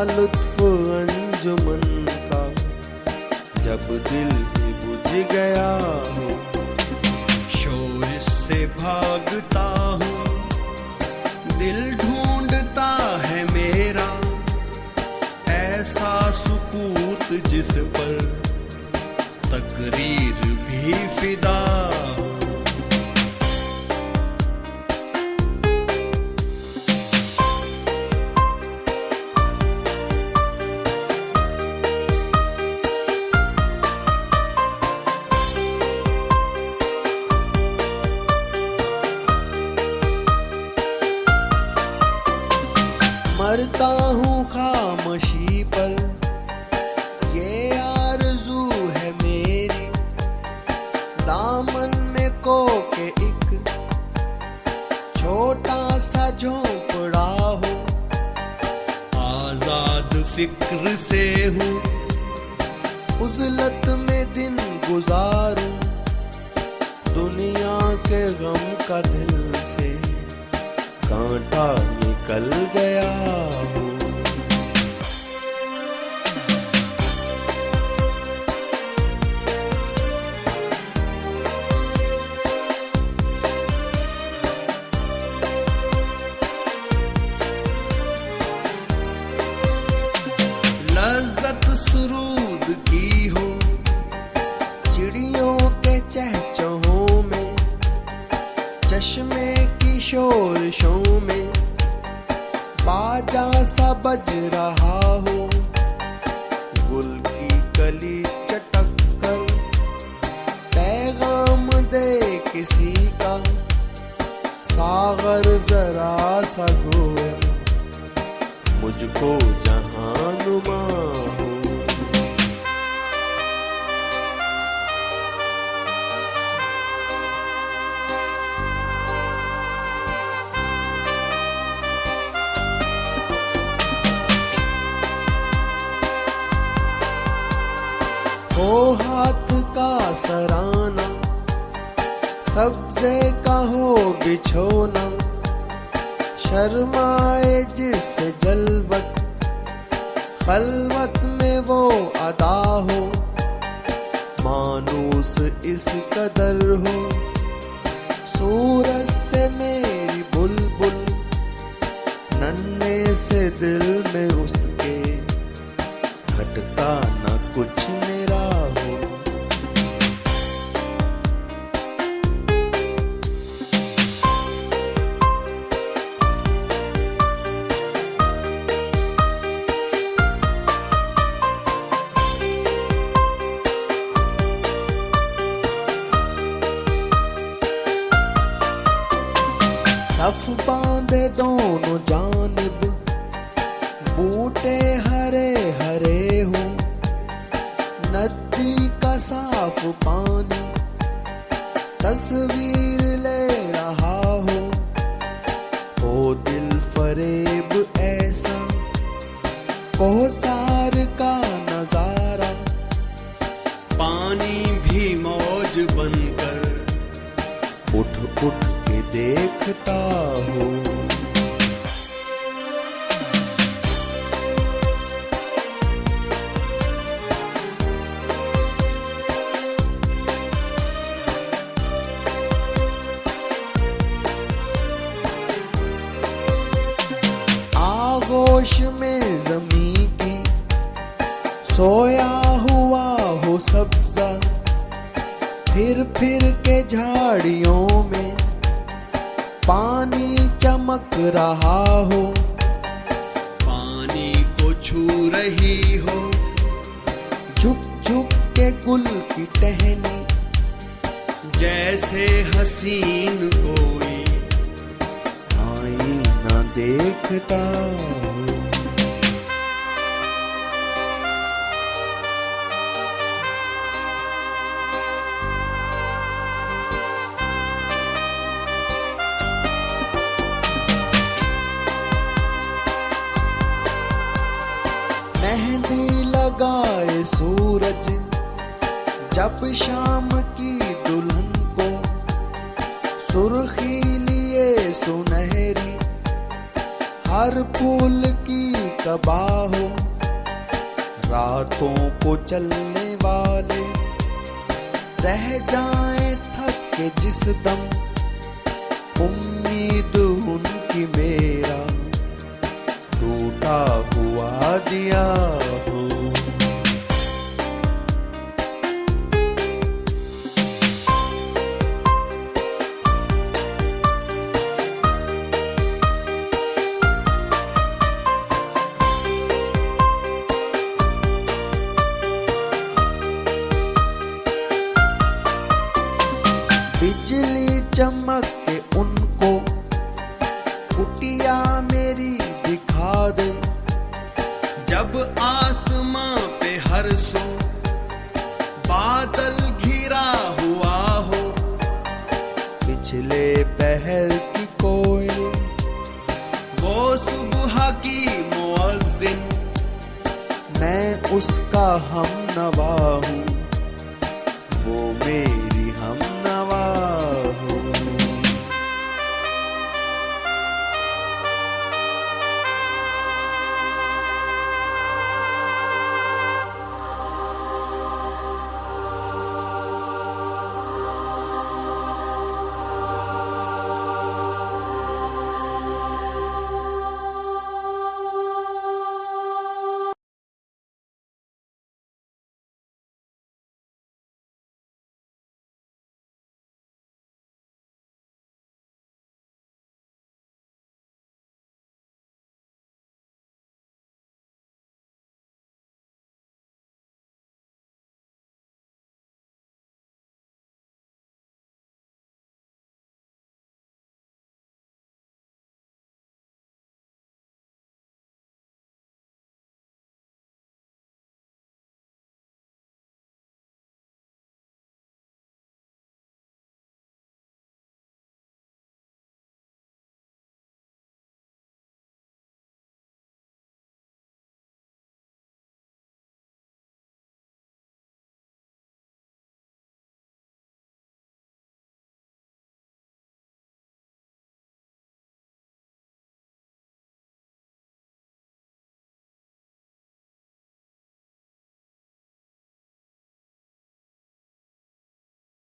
लुत्फ अंजुमन का, जब दिल ही बुझ गया हो। शोर से भागता हूँ, दिल ढूंढता है मेरा, ऐसा सुकूत जिस पर तकरीर भी फिदा हो। मरता हूँ खामोशी पर, ये आरज़ू है मेरी, दामन में को के एक छोटा सा झोंपड़ा हो। आजाद फिक्र से हूँ, उज़लत में दिन गुजारूं, दुनिया के गम का दिल से कांटा निकल गया हो। लज्जत सुरूद की हो, चिड़ियों के चहचहों में, चश्मे की शोरशों में, बाजा सा बज रहा हो। गुल की कली चटक कर पैगाम दे किसी का, सागर जरा सा गोया मुझको जहानुमा हो। हो हाथ का सराना, सब्ज़े का हो बिछोना, शर्माए जिससे जलवत, खलवत में वो अदा हो। मानूस इस कदर हो, सूरज से मेरी बुलबुल, नन्हे से दिल में उसके खटका न कुछ मेरा हो। सफ बांधे दोनों जानिब, बूटे हरे हरे हो, नदी का साफ पानी तस्वीर ले रहा हो। ओ दिल फरेब ऐसा कोसार का नजारा, पानी भी मौज बनकर उठ उठ के देखता हो। आगोश में ज़मीं की सोया हुआ हो सब्ज़ा, फिर फिर के झाड़ियों में पानी चमक रहा हो। पानी को छू रही हो, झुक झुक के गुल की टहनी, जैसे हसीन कोई आईना देखता हो। मेहंदी लगाए सूरज जब शाम की दुल्हन को, सुर्खी लिए सुनहरी हर फूल की कबाह हो, रातों को चलने वाले रह जाएं थक के जिस दम, उम्मीद उनकी मेरा टूटा हुआ दिया हो। बिजली चमक के उनको कुटिया मेरी दिखा दे, जब आसमां पे हर सू बादल घिरा हुआ हो। पिछले पहर की कोयल वो सुबह की मुअज्जिन, मैं उसका हमनवा हूँ, वो मेरी हम